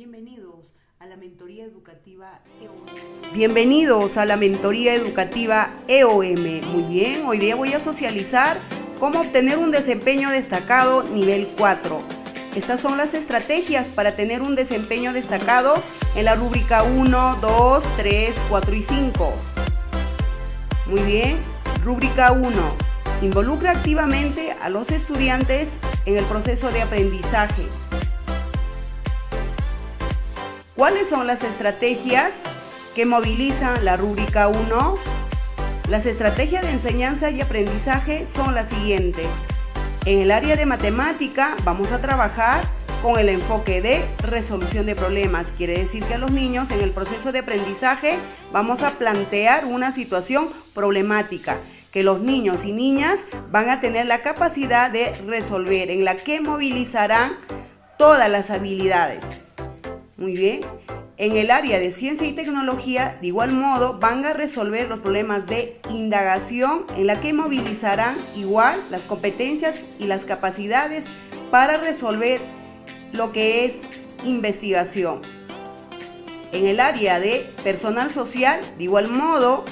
Bienvenidos a la mentoría educativa EOM. Bienvenidos a la mentoría educativa EOM. Muy bien, hoy día voy a socializar cómo obtener un desempeño destacado nivel 4. Estas son las estrategias para tener un desempeño destacado en la rúbrica 1, 2, 3, 4 y 5. Muy bien, rúbrica 1. Involucra activamente a los estudiantes en el proceso de aprendizaje. ¿Cuáles son las estrategias que movilizan la rúbrica 1? Las estrategias de enseñanza y aprendizaje son las siguientes. En el área de matemática vamos a trabajar con el enfoque de resolución de problemas. Quiere decir que a los niños en el proceso de aprendizaje vamos a plantear una situación problemática que los niños y niñas van a tener la capacidad de resolver, en la que movilizarán todas las habilidades. Muy bien. En el área de ciencia y tecnología, de igual modo, van a resolver los problemas de indagación, en la que movilizarán igual las competencias y las capacidades para resolver lo que es investigación. En el área de personal social, de igual modo,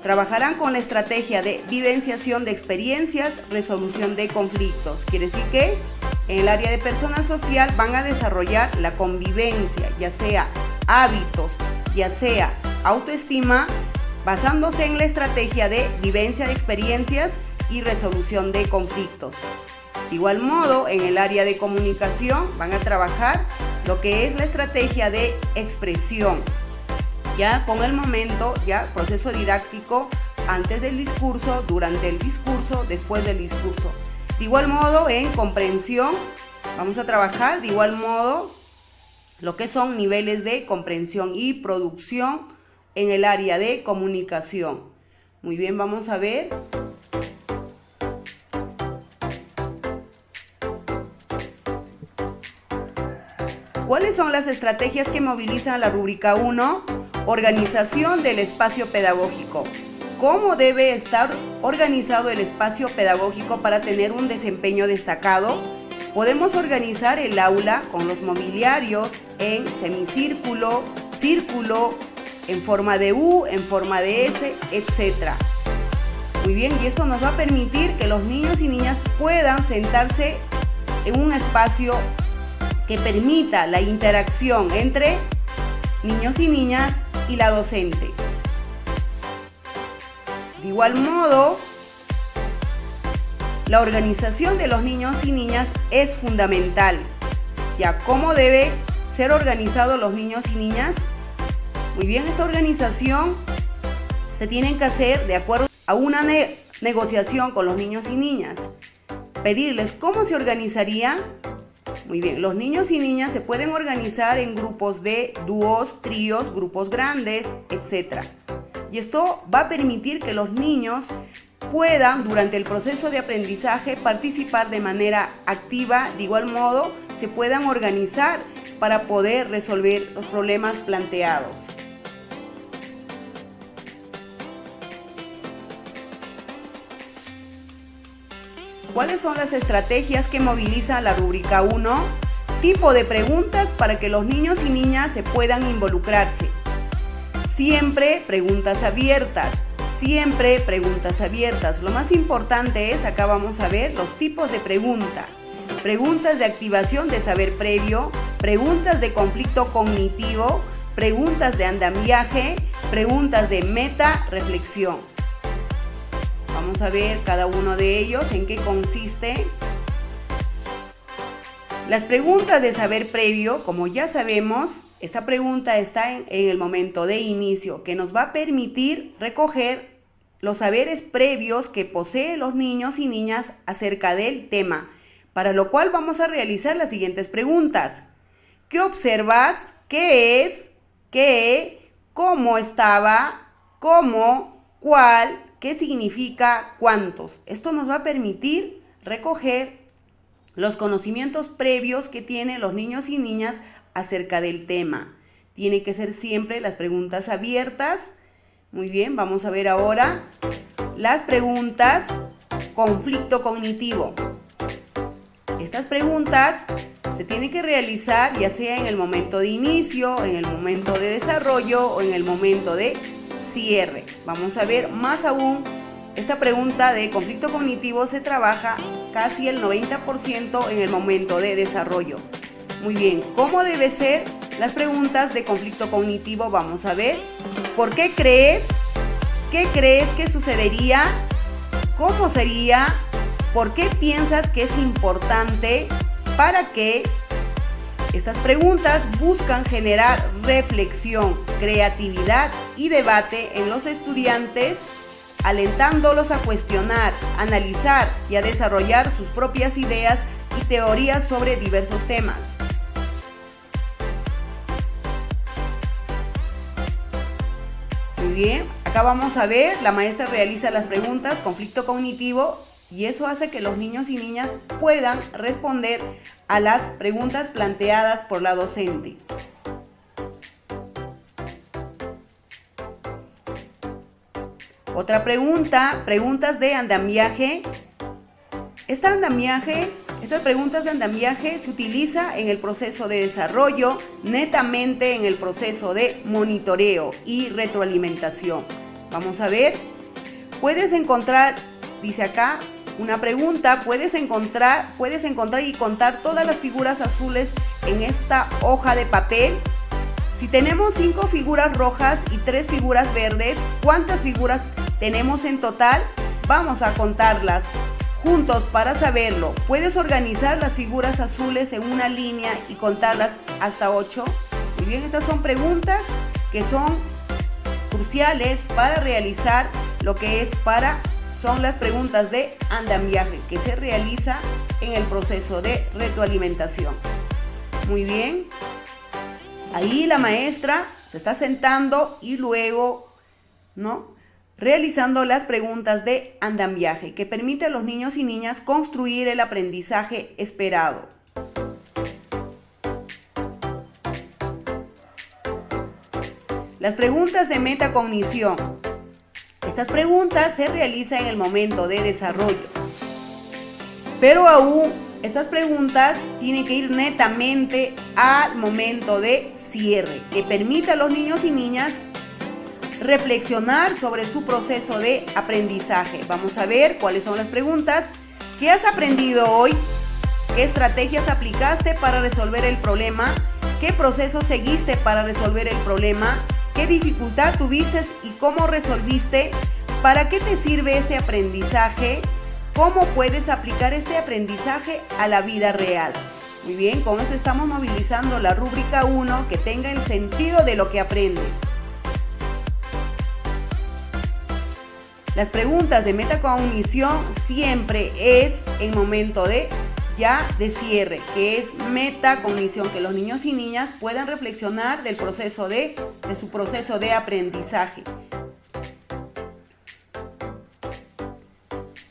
trabajarán con la estrategia de vivenciación de experiencias, resolución de conflictos. Quiere decir que en el área de personal social van a desarrollar la convivencia, ya sea hábitos, ya sea autoestima, basándose en la estrategia de vivencia de experiencias y resolución de conflictos. De igual modo, en el área de comunicación van a trabajar lo que es la estrategia de expresión, ya con el momento, ya proceso didáctico antes del discurso, durante el discurso, después del discurso. De igual modo, en comprensión, vamos a trabajar de igual modo lo que son niveles de comprensión y producción en el área de comunicación. Muy bien, vamos a ver. ¿Cuáles son las estrategias que movilizan la rúbrica 1? Organización del espacio pedagógico. ¿Cómo debe estar organizado el espacio pedagógico para tener un desempeño destacado? Podemos organizar el aula con los mobiliarios en semicírculo, círculo, en forma de U, en forma de S, etc. Muy bien, y esto nos va a permitir que los niños y niñas puedan sentarse en un espacio que permita la interacción entre niños y niñas y la docente. De igual modo, la organización de los niños y niñas es fundamental. Ya, ¿cómo debe ser organizados los niños y niñas? Muy bien, esta organización se tiene que hacer de acuerdo a una negociación con los niños y niñas. Pedirles cómo se organizaría. Muy bien, los niños y niñas se pueden organizar en grupos de dúos, tríos, grupos grandes, etc. Y esto va a permitir que los niños puedan, durante el proceso de aprendizaje, participar de manera activa. De igual modo, se puedan organizar para poder resolver los problemas planteados. ¿Cuáles son las estrategias que moviliza la rúbrica 1? Tipo de preguntas para que los niños y niñas se puedan involucrarse. Siempre preguntas abiertas. Siempre preguntas abiertas. Lo más importante es, acá vamos a ver los tipos de pregunta. Preguntas de activación de saber previo, preguntas de conflicto cognitivo, preguntas de andamiaje, preguntas de meta reflexión. Vamos a ver cada uno de ellos en qué consiste. Las preguntas de saber previo, como ya sabemos, esta pregunta está en el momento de inicio, que nos va a permitir recoger los saberes previos que poseen los niños y niñas acerca del tema, para lo cual vamos a realizar las siguientes preguntas. ¿Qué observas? ¿Qué es? ¿Qué? ¿Cómo estaba? ¿Cómo? ¿Cuál? ¿Qué significa? ¿Cuántos? Esto nos va a permitir recoger los conocimientos previos que tienen los niños y niñas acerca del tema. Tienen que ser siempre las preguntas abiertas. Muy bien, vamos a ver ahora las preguntas conflicto cognitivo. Estas preguntas se tienen que realizar ya sea en el momento de inicio, en el momento de desarrollo o en el momento de cierre. Vamos a ver más aún, esta pregunta de conflicto cognitivo se trabaja casi el 90% en el momento de desarrollo. Muy bien, ¿cómo deben ser las preguntas de conflicto cognitivo? Vamos a ver. ¿Por qué crees? ¿Qué crees que sucedería? ¿Cómo sería? ¿Por qué piensas que es importante? ¿Para qué? Estas preguntas buscan generar reflexión, creatividad y debate en los estudiantes, alentándolos a cuestionar, analizar y a desarrollar sus propias ideas y teorías sobre diversos temas. Muy bien, acá vamos a ver, la maestra realiza las preguntas, conflicto cognitivo, y eso hace que los niños y niñas puedan responder a las preguntas planteadas por la docente. Otra pregunta, preguntas de andamiaje. Estas preguntas de andamiaje se utiliza en el proceso de desarrollo, netamente en el proceso de monitoreo y retroalimentación. Vamos a ver, puedes encontrar, dice acá, una pregunta, puedes encontrar y contar todas las figuras azules en esta hoja de papel. Si tenemos 5 figuras rojas y 3 figuras verdes, ¿cuántas figuras tenemos en total? Vamos a contarlas juntos para saberlo. Puedes organizar las figuras azules en una línea y contarlas hasta 8. Muy bien, estas son preguntas que son cruciales para realizar lo que son las preguntas de andamiaje que se realiza en el proceso de retroalimentación. Muy bien. Ahí la maestra se está sentando y luego, realizando las preguntas de andamiaje que permite a los niños y niñas construir el aprendizaje esperado. Las preguntas de metacognición. Estas preguntas se realizan en el momento de desarrollo, pero aún estas preguntas tienen que ir netamente al momento de cierre, que permite a los niños y niñas reflexionar sobre su proceso de aprendizaje. Vamos a ver cuáles son las preguntas. ¿Qué has aprendido hoy? ¿Qué estrategias aplicaste para resolver el problema? ¿Qué proceso seguiste para resolver el problema? ¿Qué dificultad tuviste y cómo resolviste? ¿Para qué te sirve este aprendizaje? ¿Cómo puedes aplicar este aprendizaje a la vida real? Muy bien, con eso estamos movilizando la rúbrica 1, que tenga el sentido de lo que aprende. Las preguntas de metacognición siempre es en momento de cierre, que es metacognición, que los niños y niñas puedan reflexionar del proceso de su proceso de aprendizaje.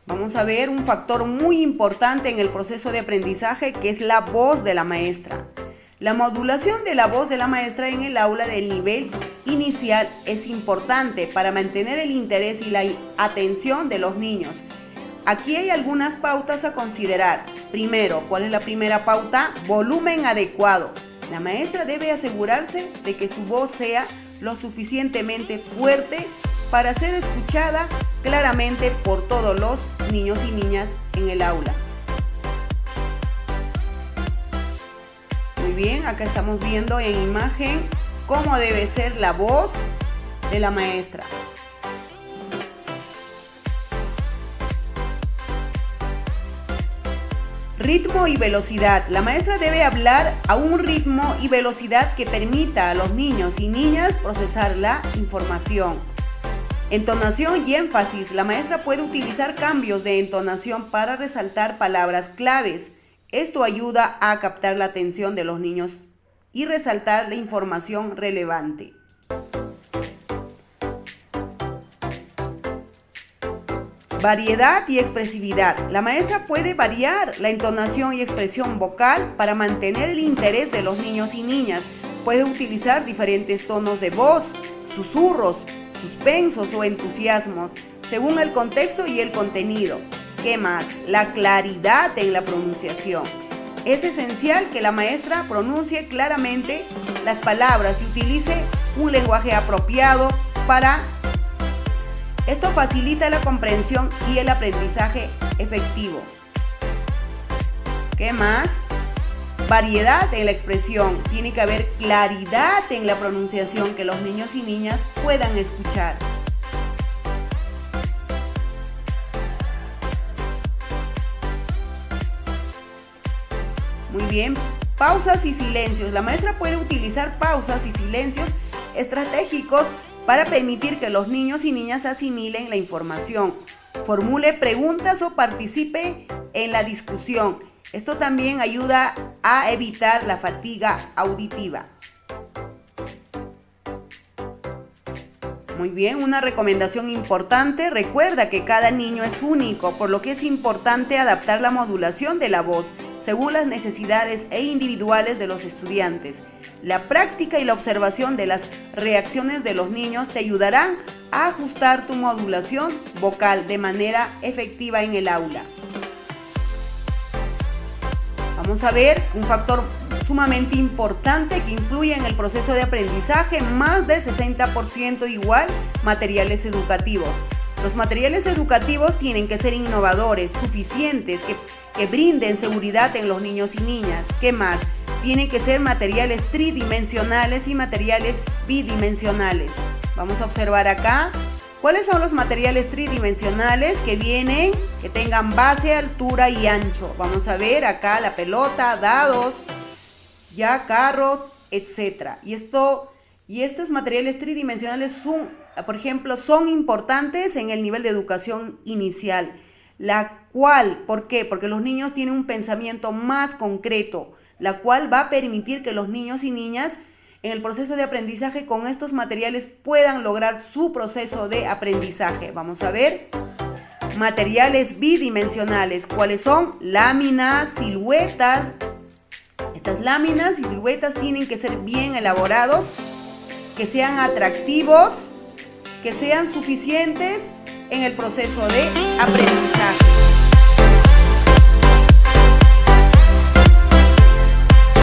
Vamos a ver un factor muy importante en el proceso de aprendizaje, que es la voz de la maestra. La modulación de la voz de la maestra en el aula del nivel inicial es importante para mantener el interés y la atención de los niños. Aquí hay algunas pautas a considerar. Primero, ¿cuál es la primera pauta? Volumen adecuado. La maestra debe asegurarse de que su voz sea lo suficientemente fuerte para ser escuchada claramente por todos los niños y niñas en el aula. Muy bien, acá estamos viendo en imagen cómo debe ser la voz de la maestra. Ritmo y velocidad. La maestra debe hablar a un ritmo y velocidad que permita a los niños y niñas procesar la información. Entonación y énfasis. La maestra puede utilizar cambios de entonación para resaltar palabras claves. Esto ayuda a captar la atención de los niños y resaltar la información relevante. Variedad y expresividad. La maestra puede variar la entonación y expresión vocal para mantener el interés de los niños y niñas. Puede utilizar diferentes tonos de voz, susurros, suspensos o entusiasmos, según el contexto y el contenido. ¿Qué más? La claridad en la pronunciación. Es esencial que la maestra pronuncie claramente las palabras y utilice un lenguaje apropiado para... Esto facilita la comprensión y el aprendizaje efectivo. ¿Qué más? Variedad en la expresión. Tiene que haber claridad en la pronunciación que los niños y niñas puedan escuchar. Muy bien. Pausas y silencios. La maestra puede utilizar pausas y silencios estratégicos para permitir que los niños y niñas asimilen la información, formule preguntas o participe en la discusión. Esto también ayuda a evitar la fatiga auditiva. Muy bien, una recomendación importante. Recuerda que cada niño es único, por lo que es importante adaptar la modulación de la voz según las necesidades individuales de los estudiantes. La práctica y la observación de las reacciones de los niños te ayudarán a ajustar tu modulación vocal de manera efectiva en el aula. Vamos a ver un factor sumamente importante que influye en el proceso de aprendizaje, más del 60% igual, materiales educativos. Los materiales educativos tienen que ser innovadores, suficientes, que brinden seguridad en los niños y niñas. ¿Qué más? Tienen que ser materiales tridimensionales y materiales bidimensionales. Vamos a observar acá. ¿Cuáles son los materiales tridimensionales que tengan base, altura y ancho? Vamos a ver acá la pelota, dados, carros, etc. Y estos materiales tridimensionales son importantes en el nivel de educación inicial. ¿Por qué? Porque los niños tienen un pensamiento más concreto, la cual va a permitir que los niños y niñas en el proceso de aprendizaje con estos materiales puedan lograr su proceso de aprendizaje. Vamos a ver materiales bidimensionales. ¿Cuáles son? Láminas, siluetas. Estas láminas y siluetas tienen que ser bien elaborados, que sean atractivos, que sean suficientes en el proceso de aprendizaje.